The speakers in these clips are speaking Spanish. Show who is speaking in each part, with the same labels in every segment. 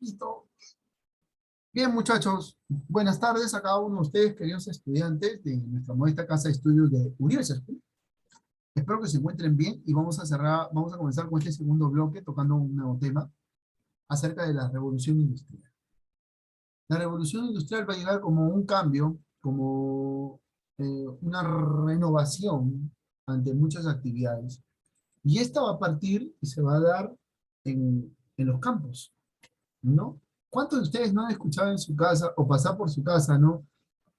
Speaker 1: Listo. Bien, muchachos, buenas tardes a cada uno de ustedes, queridos estudiantes de nuestra modesta casa de estudios de Universal School. Espero que se encuentren bien y vamos a comenzar con este segundo bloque tocando un nuevo tema acerca de la revolución industrial. La revolución industrial va a llegar como un cambio, como una renovación ante muchas actividades. Y esta va a partir y se va a dar en los campos, ¿no? ¿Cuántos de ustedes no han escuchado en su casa o pasar por su casa, ¿no?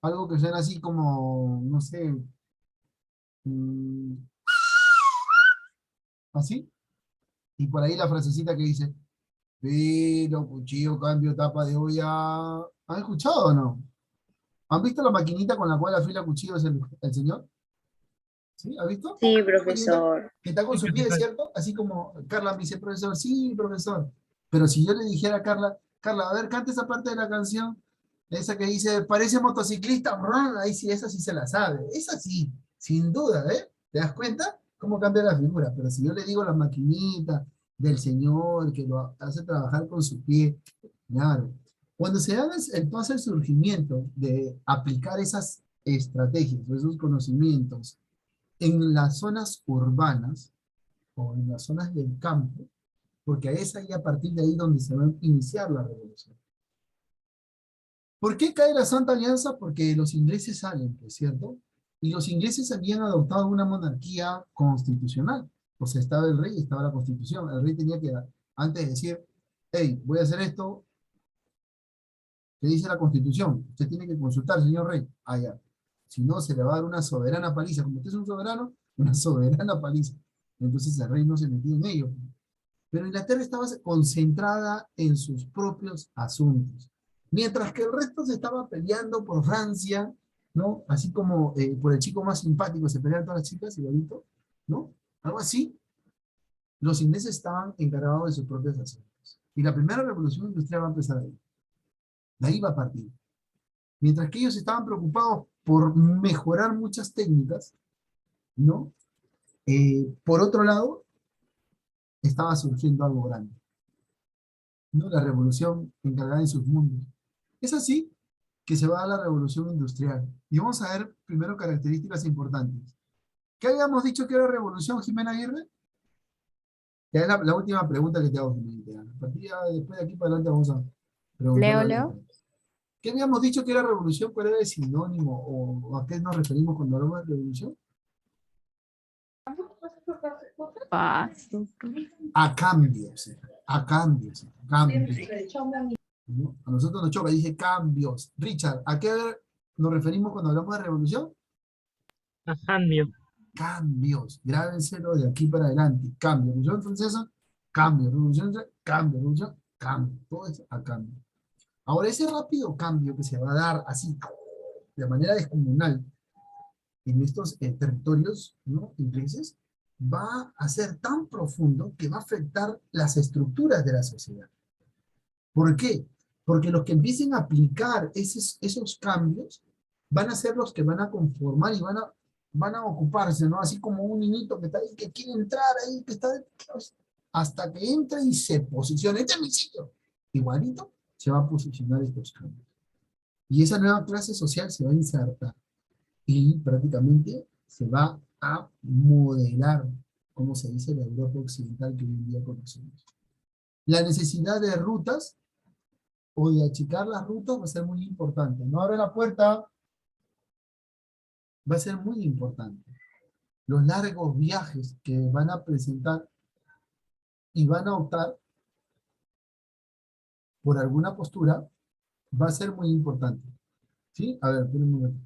Speaker 1: Algo que suena así como, no sé, mm, así, y por ahí la frasecita que dice, pero cuchillo, cambio, tapa de olla. ¿Han escuchado o no? ¿Han visto la maquinita con la cual afila cuchillos el señor? ¿Sí? ¿Ha visto?
Speaker 2: Sí,
Speaker 1: La maquinita
Speaker 2: profesor.
Speaker 1: que está con
Speaker 3: Sí,
Speaker 1: su pie,
Speaker 3: profesor.
Speaker 1: ¿cierto? Así como Carla me dice, profesor, sí, profesor. Pero si yo le dijera a Carla, Carla, a ver, cante esa parte de la canción, esa que dice, parece motociclista, brr, ahí sí, esa sí se la sabe. Esa sí, sin duda, ¿eh? ¿Te das cuenta? Cómo cambia la figura. Pero si yo le digo la maquinita del señor que lo hace trabajar con su pie, claro. Cuando se da entonces el surgimiento de aplicar esas estrategias o esos conocimientos en las zonas urbanas o en las zonas del campo, porque es ahí a partir de ahí donde se va a iniciar la revolución. ¿Por qué cae la Santa Alianza? Porque los ingleses salen, ¿es cierto? Y los ingleses habían adoptado una monarquía constitucional. O sea, estaba el rey y estaba la constitución. El rey tenía que, antes de decir, hey, voy a hacer esto, ¿qué dice la constitución? Usted tiene que consultar, señor rey. Ah, ya. Si no, se le va a dar una soberana paliza. Como usted es un soberano, una soberana paliza. Entonces el rey no se metía en ello. Pero Inglaterra estaba concentrada en sus propios asuntos. Mientras que el resto se estaba peleando por Francia, ¿no? Así como por el chico más simpático se pelean todas las chicas, igualito, ¿no? Algo así. Los ingleses estaban encargados de sus propios asuntos. Y la primera revolución industrial va a empezar ahí. De ahí va a partir. Mientras que ellos estaban preocupados por mejorar muchas técnicas, ¿no? Por otro lado, estaba surgiendo algo grande, ¿no? La revolución encargada en sus mundos. Es así que se va a la revolución industrial. Y vamos a ver primero características importantes. ¿Qué habíamos dicho que era revolución, Jimena Aguirre? Que es la última pregunta que te hago, Jimena. A partir después de aquí para adelante vamos a preguntarle a
Speaker 4: Leo.
Speaker 1: Leo. ¿Qué habíamos dicho que era revolución? ¿Cuál era el sinónimo? ¿O a qué nos referimos cuando hablamos de revolución?
Speaker 4: Paso.
Speaker 1: A cambios. A cambios. Cambios. ¿No? A nosotros nos choca, dice cambios. Richard, ¿a qué nos referimos cuando hablamos de revolución?
Speaker 3: A cambio.
Speaker 1: Cambios. Grábenselo de aquí para adelante. Cambio. Revolución francesa, cambio. Revolución francesa, cambio. Revolución, cambio. Todo es a cambio. Ahora, ese rápido cambio que se va a dar así, de manera descomunal, en estos territorios, ¿no?, ingleses, va a ser tan profundo que va a afectar las estructuras de la sociedad. ¿Por qué? Porque los que empiecen a aplicar esos cambios van a ser los que van a conformar y van a ocuparse, ¿no? Así como un niñito que está ahí, que quiere entrar ahí, que está hasta que entra y se posiciona. Este es mi sitio. Igualito se va a posicionar estos cambios. Y esa nueva clase social se va a insertar y prácticamente se va a modelar, como se dice, la Europa occidental que hoy en día conocemos. La necesidad de rutas o de achicar las rutas va a ser muy importante. No abre la puerta, va a ser muy importante. Los largos viajes que van a presentar y van a optar por alguna postura va a ser muy importante. ¿Sí? A ver, esperen un momento.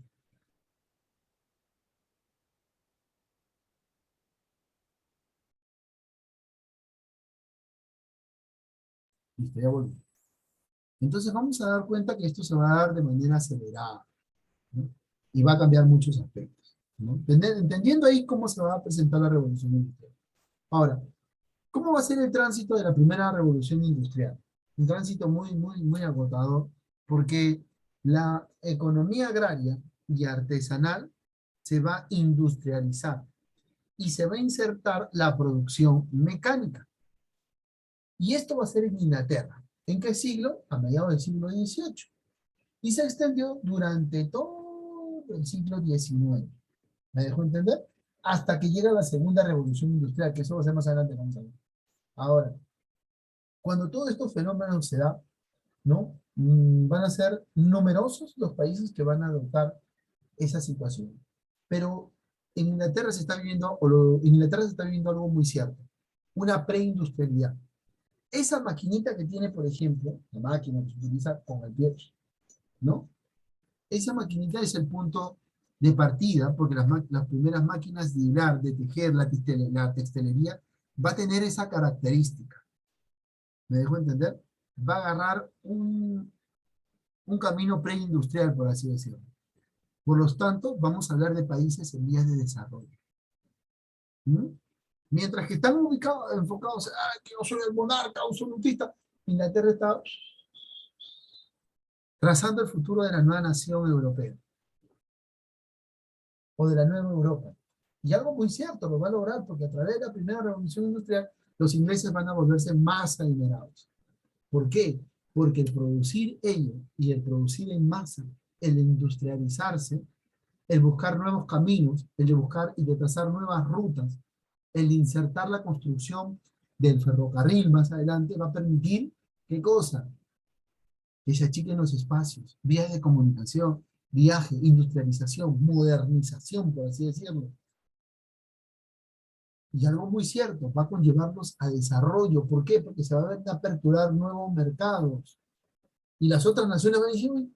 Speaker 1: Listo, ya volví. Entonces vamos a dar cuenta que esto se va a dar de manera acelerada, ¿no? Y va a cambiar muchos aspectos, ¿no? Entendiendo ahí cómo se va a presentar la revolución industrial. Ahora, ¿cómo va a ser el tránsito de la primera revolución industrial? Un tránsito muy, muy, muy agotador, porque la economía agraria y artesanal se va a industrializar y se va a insertar la producción mecánica. Y esto va a ser en Inglaterra. ¿En qué siglo? A mediados del siglo XVIII. Y se extendió durante todo el siglo XIX. ¿Me dejó entender? Hasta que llega la segunda revolución industrial, que eso va a ser más adelante, vamos a ver. Ahora, cuando todos estos fenómenos se dan, ¿no? Van a ser numerosos los países que van a adoptar esa situación. Pero en Inglaterra se está viviendo, en Inglaterra se está viviendo algo muy cierto, una preindustrialidad. Esa maquinita que tiene, por ejemplo, la máquina que se utiliza con el pie, ¿no? Esa maquinita es el punto de partida, porque las primeras máquinas de hilar, de tejer, la textilería, va a tener esa característica. ¿Me dejo entender? Va a agarrar un camino preindustrial, por así decirlo. Por lo tanto, vamos a hablar de países en vías de desarrollo. ¿Mm? Mientras que están ubicados, enfocados, que yo soy el monarca absolutista, Inglaterra está trazando el futuro de la nueva nación europea, o de la nueva Europa. Y algo muy cierto, lo va a lograr, porque a través de la primera revolución industrial, los ingleses van a volverse más adinerados. ¿Por qué? Porque el producir ello, y el producir en masa, el industrializarse, el buscar nuevos caminos, el de buscar y de trazar nuevas rutas, el de insertar la construcción del ferrocarril más adelante, va a permitir, ¿qué cosa? Que se achiquen los espacios, vías de comunicación, viaje, industrialización, modernización, por así decirlo. Y algo muy cierto, va a conllevarlos a desarrollo. ¿Por qué? Porque se van a aperturar nuevos mercados. Y las otras naciones van a decir, uy,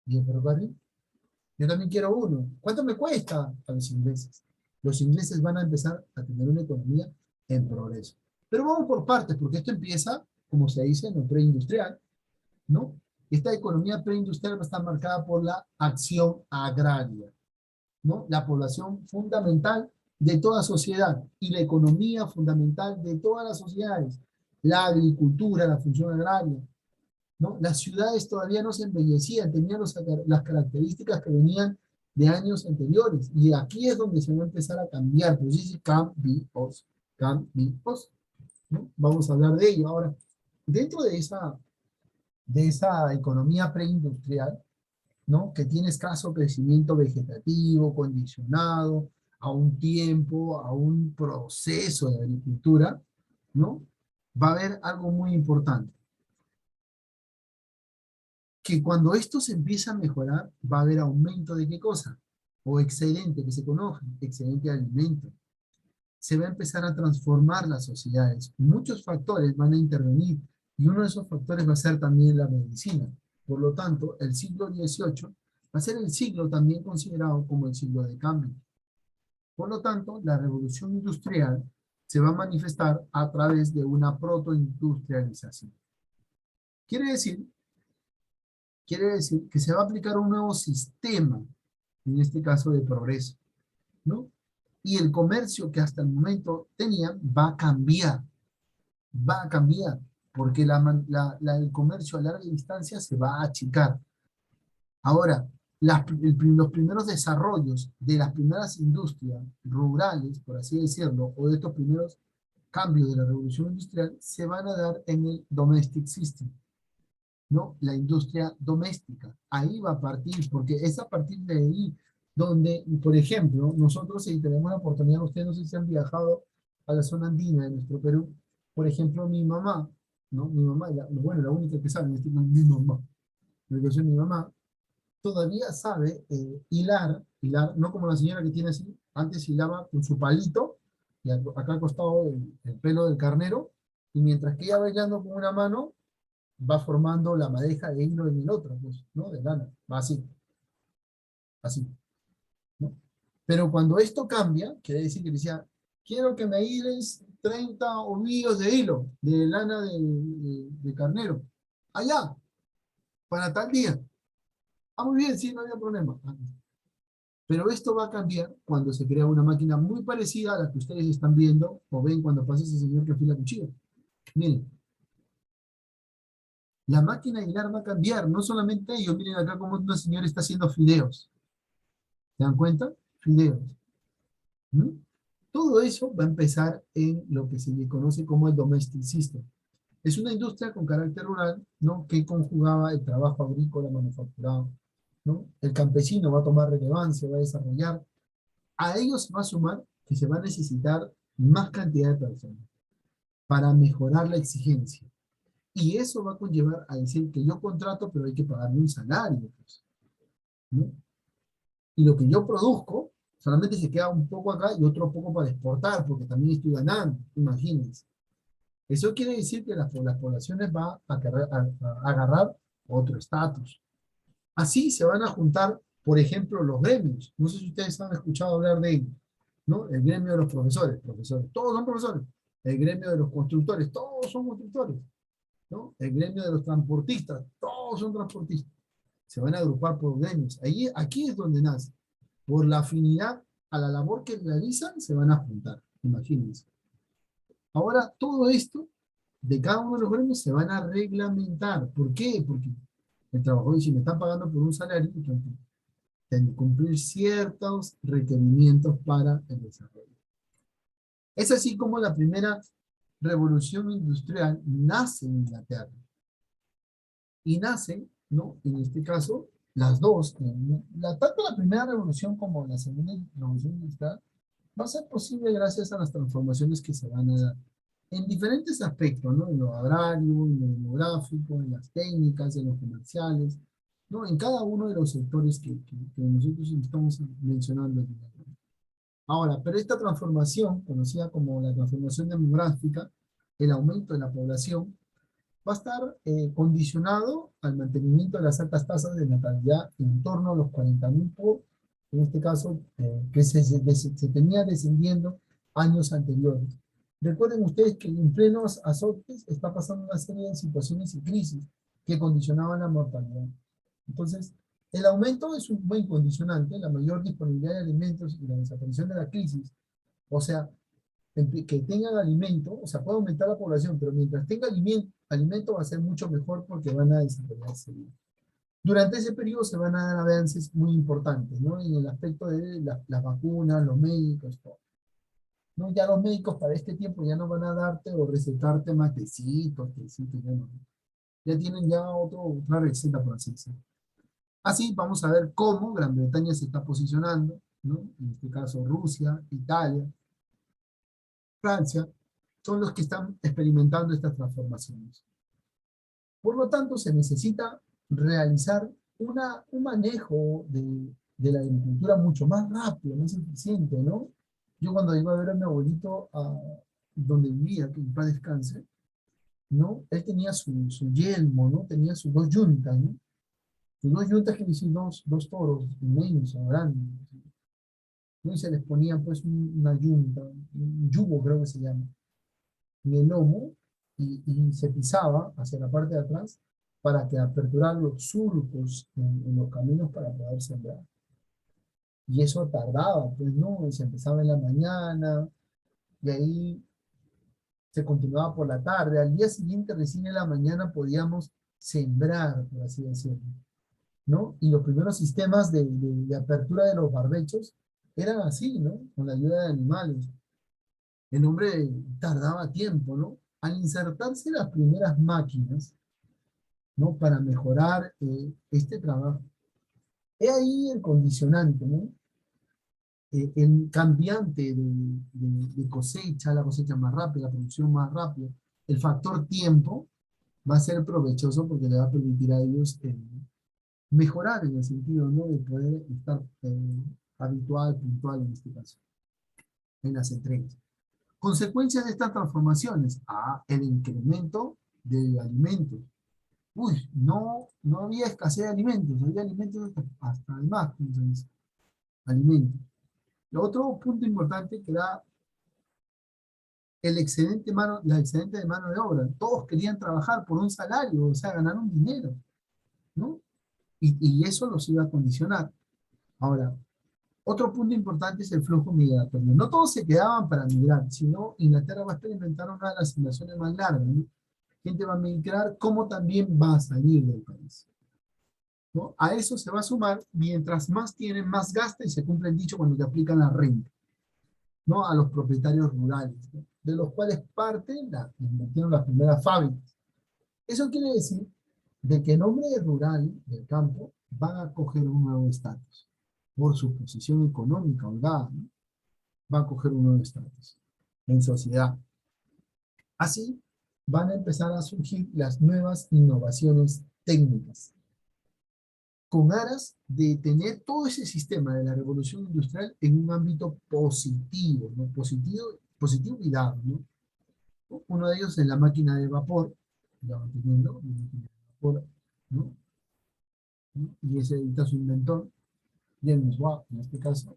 Speaker 1: ¿y el ferrocarril? Yo también quiero uno. ¿Cuánto me cuesta? A los ingleses. Los ingleses van a empezar a tener una economía en progreso. Pero vamos por partes, porque esto empieza, como se dice, en lo preindustrial, ¿no? Esta economía preindustrial va a estar marcada por la acción agraria, ¿no? La población fundamental de toda sociedad y la economía fundamental de todas las sociedades. La agricultura, la función agraria, ¿no? Las ciudades todavía no se embellecían, tenían las características que venían de años anteriores. Y aquí es donde se va a empezar a cambiar. Pues dice cambios, cambios, ¿no? Vamos a hablar de ello. Ahora, dentro de esa economía preindustrial, ¿no? Que tiene escaso crecimiento vegetativo, condicionado a un tiempo, a un proceso de agricultura, ¿no? Va a haber algo muy importante, que cuando esto se empieza a mejorar, va a haber aumento de qué cosa, o excedente, que se conoce, excedente de alimento. Se va a empezar a transformar las sociedades. Muchos factores van a intervenir, y uno de esos factores va a ser también la medicina. Por lo tanto, el siglo XVIII va a ser el siglo también considerado como el siglo de cambio. Por lo tanto, la revolución industrial se va a manifestar a través de una protoindustrialización. Quiere decir que se va a aplicar un nuevo sistema, en este caso de progreso, ¿no? Y el comercio que hasta el momento tenía va a cambiar, porque el comercio a larga distancia se va a achicar. Ahora, los primeros desarrollos de las primeras industrias rurales, por así decirlo, o de estos primeros cambios de la revolución industrial, se van a dar en el domestic system, ¿no? La industria doméstica. Ahí va a partir, porque es a partir de ahí donde, por ejemplo, nosotros si tenemos la oportunidad, ustedes no sé si han viajado a la zona andina de nuestro Perú, por ejemplo, mi mamá, ¿no? Mi mamá, bueno, la única que sabe, en este caso, mi mamá, la educación de mi mamá, todavía sabe hilar, no como la señora que tiene así, antes hilaba con su palito, y acá al costado el pelo del carnero, y mientras que ella va hilando con una mano, va formando la madeja de hilo en el otro, pues, ¿no? De lana, va así, así, ¿no? Pero cuando esto cambia, quiere decir que decía, quiero que me hiles 30 ovillos de hilo, de lana de carnero, allá, para tal día. Ah, muy bien, sí, no había problema. Pero esto va a cambiar cuando se crea una máquina muy parecida a la que ustedes están viendo o ven cuando pasa ese señor que afila cuchillo. Miren, la máquina de hilar va a cambiar, no solamente ellos, miren acá cómo una señora está haciendo fideos. ¿Se dan cuenta? Fideos. ¿Mm? Todo eso va a empezar en lo que se le conoce como el domestic system. Es una industria con carácter rural, ¿no? Que conjugaba el trabajo agrícola manufacturado, ¿no? El campesino va a tomar relevancia, va a desarrollar. A ellos va a sumar que se va a necesitar más cantidad de personas para mejorar la exigencia. Y eso va a conllevar a decir que yo contrato, pero hay que pagarme un salario, pues, ¿no? Y lo que yo produzco, solamente se queda un poco acá y otro poco para exportar, porque también estoy ganando, imagínense. Eso quiere decir que las poblaciones van a agarrar otro estatus. Así se van a juntar, por ejemplo, los gremios. No sé si ustedes han escuchado hablar de ellos, ¿no? El gremio de los profesores, todos son profesores. El gremio de los constructores, todos son constructores, ¿no? El gremio de los transportistas, todos son transportistas. Se van a agrupar por gremios. Ahí, aquí es donde nace. Por la afinidad a la labor que realizan, se van a juntar. Imagínense. Ahora, todo esto de cada uno de los gremios se van a reglamentar. ¿Por qué? Porque el trabajador dice, me están pagando por un salario, entonces tienen que cumplir ciertos requerimientos para el desarrollo. Es así como la primera revolución industrial nace en Inglaterra. Y nacen, ¿no? En este caso, las dos, tanto la primera revolución como la segunda revolución industrial, va a ser posible gracias a las transformaciones que se van a dar en diferentes aspectos, ¿no? En lo agrario, en lo demográfico, en las técnicas, en los comerciales, ¿no? En cada uno de los sectores que nosotros estamos mencionando aquí. Ahora, pero esta transformación, conocida como la transformación demográfica, el aumento de la población, va a estar condicionado al mantenimiento de las altas tasas de natalidad en torno a los 40.000 por, en este caso, que se tenía descendiendo años anteriores. Recuerden ustedes que en plenos azotes está pasando una serie de situaciones y crisis que condicionaban la mortalidad. Entonces, el aumento es un buen condicionante, la mayor disponibilidad de alimentos y la desaparición de la crisis, o sea, que tengan alimento, o sea, puede aumentar la población, pero mientras tenga alimento va a ser mucho mejor porque van a desarrollarse bien. Durante ese periodo se van a dar avances muy importantes, ¿no? En el aspecto de las vacunas, los médicos, todo. ¿No? Ya los médicos para este tiempo ya no van a darte o recetarte más tecitos, ya no. Ya tienen ya otra receta, por así decirlo. Así vamos a ver cómo Gran Bretaña se está posicionando, ¿no? En este caso Rusia, Italia, Francia, son los que están experimentando estas transformaciones. Por lo tanto, se necesita realizar un manejo de la agricultura mucho más rápido, más eficiente, ¿no? Yo cuando iba a ver a mi abuelito donde vivía, que en paz descanse, ¿no? Él tenía su yelmo, ¿no? Tenía sus dos yuntas, ¿no? Sus dos yuntas que dicen dos toros inmensos, grandes, ¿no? Y se les ponía pues una yunta, un yugo creo que se llama, en el lomo, y se pisaba hacia la parte de atrás para que aperturar los surcos en los caminos para poder sembrar. Y eso tardaba, pues no, se empezaba en la mañana, y ahí se continuaba por la tarde. Al día siguiente, recién en la mañana, podíamos sembrar, por así decirlo, ¿no? Y los primeros sistemas de apertura de los barbechos eran así, ¿no? Con la ayuda de animales. El hombre tardaba tiempo, ¿no? Al insertarse las primeras máquinas, ¿no? Para mejorar este trabajo. He ahí el condicionante, ¿no? El cambiante de cosecha, la cosecha más rápida, la producción más rápida, el factor tiempo va a ser provechoso porque le va a permitir a ellos mejorar en el sentido, ¿no? De poder estar habitual, puntual en este caso, en las entregas. Consecuencias de estas transformaciones, el incremento de alimentos. Uy, no había escasez de alimentos, había alimentos hasta el más, como se dice, alimentos. El otro punto importante que da la excedente de mano de obra. Todos querían trabajar por un salario, o sea, ganar un dinero, ¿no? Y eso los iba a condicionar. Ahora, otro punto importante es el flujo migratorio. No todos se quedaban para migrar, sino Inglaterra va a experimentar una de las migraciones más largas, ¿no? Gente va a migrar, como también va a salir del país, ¿no? A eso se va a sumar, mientras más tienen, más gasta, y se cumple el dicho cuando te aplican la renta, ¿no? A los propietarios rurales, ¿no? de los cuales parte invirtieron las primeras fábricas. Eso quiere decir de que el hombre rural del campo va a coger un nuevo estatus por su posición económica holgada, ¿no? Va a coger un nuevo estatus en sociedad. Así van a empezar a surgir las nuevas innovaciones técnicas, con aras de tener todo ese sistema de la revolución industrial en un ámbito positivo, ¿no? Positivo y dado, ¿no? Uno de ellos es la máquina de vapor, ya van teniendo, la máquina de vapor, ¿no? Y ese está su inventor, James Watt, en este caso,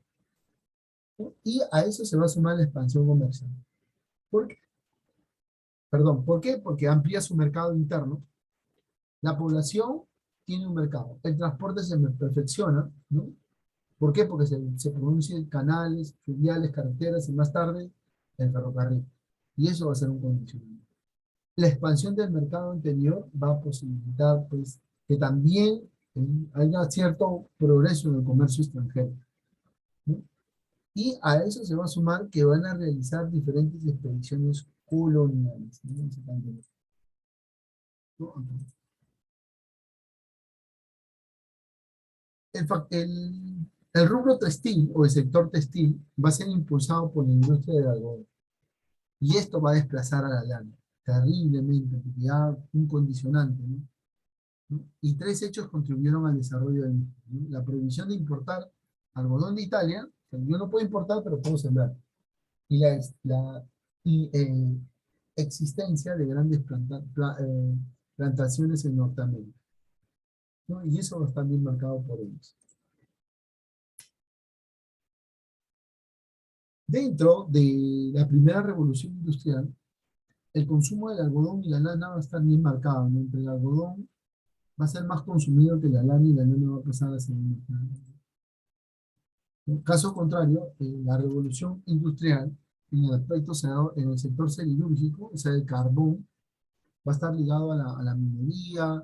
Speaker 1: ¿no? Y a eso se va a sumar la expansión comercial. ¿Por qué? Perdón, ¿por qué? Porque amplía su mercado interno. La población tiene un mercado. El transporte se perfecciona, ¿no? ¿Por qué? Porque se producen canales, fluviales, carreteras y más tarde el ferrocarril. Y eso va a ser un condicionante. La expansión del mercado anterior va a posibilitar, pues, que también haya cierto progreso en el comercio extranjero, ¿no? Y a eso se va a sumar que van a realizar diferentes expediciones coloniales, ¿no? El rubro textil o el sector textil va a ser impulsado por la industria del algodón. Y esto va a desplazar a la lana, terriblemente, porque ya un condicionante, ¿no? ¿No? Y tres hechos contribuyeron al desarrollo del mismo, ¿no? La prohibición de importar algodón de Italia, que yo no puedo importar, pero puedo sembrar. Y la existencia de grandes plantaciones en Norteamérica, ¿no? Y eso está bien marcado por ellos. Dentro de la primera revolución industrial, el consumo del algodón y la lana va a estar bien marcado, ¿no? Entre el algodón va a ser más consumido que la lana y la lana va a pasar a ser más. En caso contrario, la revolución industrial, en el aspecto en el sector siderúrgico, o sea, el carbón, va a estar ligado a la minería,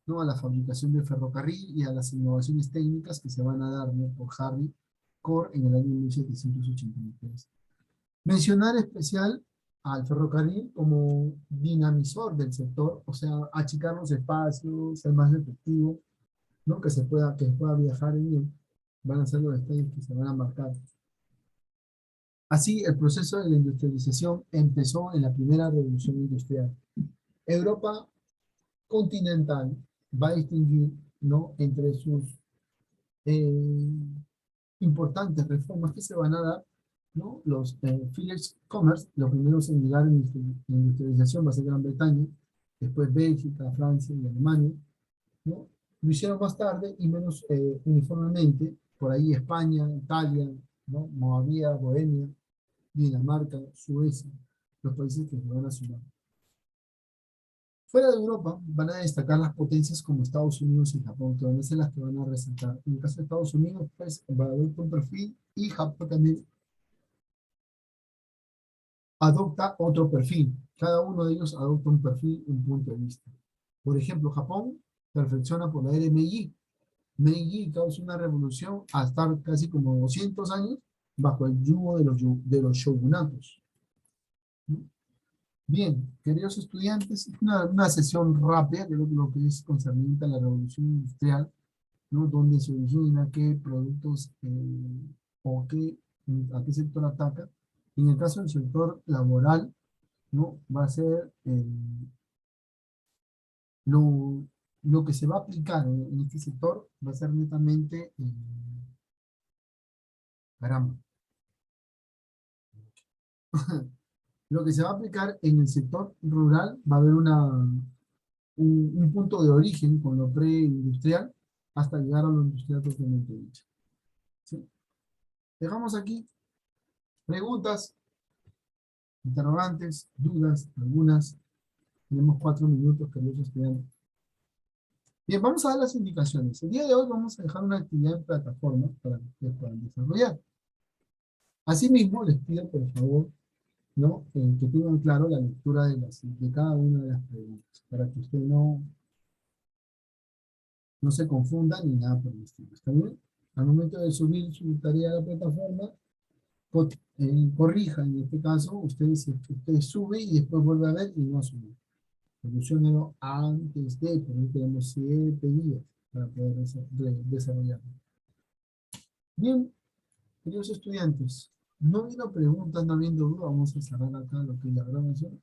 Speaker 1: ¿no? A la fabricación del ferrocarril y a las innovaciones técnicas que se van a dar, ¿no? Por Harry Core en el año 1783. Mencionar especial al ferrocarril como dinamizador del sector, o sea, achicar los espacios, ser más efectivo, ¿no? Que pueda viajar en él, van a ser los detalles que se van a marcar. Así, el proceso de la industrialización empezó en la primera revolución industrial. Europa continental va a distinguir, ¿no? Entre sus eh, importantes reformas que se van a dar, ¿no? Los Philips Commerce, los primeros en llegar en la industrialización va a ser Gran Bretaña, después Bélgica, Francia y Alemania, ¿no? Lo hicieron más tarde y menos uniformemente, por ahí España, Italia, ¿no? Moavia, Bohemia, Dinamarca, Suecia, los países que se van a sumar. Fuera de Europa van a destacar las potencias como Estados Unidos y Japón, que van a ser las que van a resaltar. En el caso de Estados Unidos, pues, va a haber un perfil y Japón también adopta otro perfil. Cada uno de ellos adopta un perfil, un punto de vista. Por ejemplo, Japón perfecciona por la era Meiji. Meiji causa una revolución a estar casi como 200 años bajo el yugo de los shogunatos. Bien, queridos estudiantes, una sesión rápida de lo que es concerniente a la revolución industrial, ¿no? Dónde se origina, qué productos a qué sector ataca. En el caso del sector laboral, ¿no? Va a ser lo, lo que se va a aplicar en este sector, va a ser netamente, caramba, lo que se va a aplicar en el sector rural va a haber un punto de origen con lo preindustrial hasta llegar a lo industrial propiamente dicho. ¿Sí? Dejamos aquí preguntas, interrogantes, dudas, algunas. Tenemos 4 minutos, queridos estudiantes. Bien, vamos a dar las indicaciones. El día de hoy vamos a dejar una actividad en plataforma para que ustedes puedan desarrollar. Asimismo, les pido por favor, ¿no? Que tengan claro la lectura de cada una de las preguntas, para que usted no se confunda ni nada por el estilo. ¿Está bien? Al momento de subir su tarea a la plataforma, corrija, en este caso, usted sube y después vuelve a ver y no sube. Solucionelo antes de, por ahí tenemos 7 días para poder desarrollarlo. Bien, queridos estudiantes, no habiendo preguntas, no habiendo dudas, vamos a cerrar acá lo que es la grabación.